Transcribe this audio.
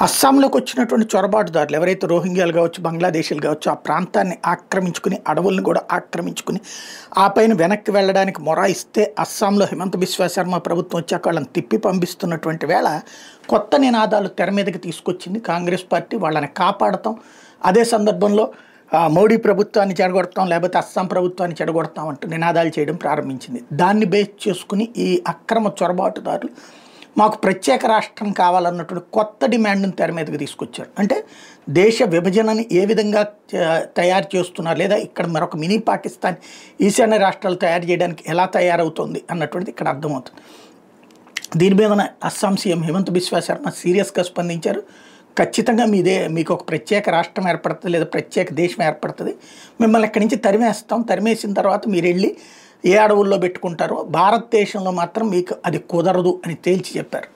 అస్సాంలోకి వచ్చినటువంటి చొరబాటుదారులు ఎవరైతే రోహింగ్యాలు కావచ్చు, బంగ్లాదేశీలు కావచ్చు, ఆ ప్రాంతాన్ని ఆక్రమించుకుని అడవులను కూడా ఆక్రమించుకుని ఆ పైన వెనక్కి వెళ్ళడానికి మొరాయిస్తే అస్సాంలో హిమంత బిశ్వ శర్మ ప్రభుత్వం వచ్చాక వాళ్ళని తిప్పి పంపిస్తున్నటువంటి వేళ కొత్త నినాదాలు తెర మీదకి తీసుకొచ్చింది కాంగ్రెస్ పార్టీ. వాళ్ళని కాపాడతాం, అదే సందర్భంలో మోడీ ప్రభుత్వాన్ని చెడగొడతాం, లేకపోతే అస్సాం ప్రభుత్వాన్ని చెడగొడతాం అంటూ నినాదాలు చేయడం ప్రారంభించింది. దాన్ని బేస్ చేసుకుని ఈ అక్రమ చొరబాటుదారులు మాకు ప్రత్యేక రాష్ట్రం కావాలన్నటువంటి కొత్త డిమాండ్ని తెర మీదకి తీసుకొచ్చారు. అంటే దేశ విభజనని ఏ విధంగా తయారు చేస్తున్నారు, లేదా ఇక్కడ మరొక మినీ పాకిస్తాన్ ఈశాన్య రాష్ట్రాలు తయారు చేయడానికి ఎలా తయారవుతుంది అన్నటువంటిది ఇక్కడ అర్థమవుతుంది. దీని మీద అస్సాం సీఎం హిమంత బిశ్వ శర్మ సీరియస్గా స్పందించారు. ఖచ్చితంగా మీకు ఒక ప్రత్యేక రాష్ట్రం ఏర్పడుతుంది, లేదా ప్రత్యేక దేశం ఏర్పడుతుంది, మిమ్మల్ని ఇక్కడి నుంచి తరిమేస్తాం, తరిమేసిన తర్వాత మీరు వెళ్ళి ఏ అడవుల్లో పెట్టుకుంటారో, భారతదేశంలో మాత్రం మీకు అది కుదరదు అని తేల్చి చెప్పారు.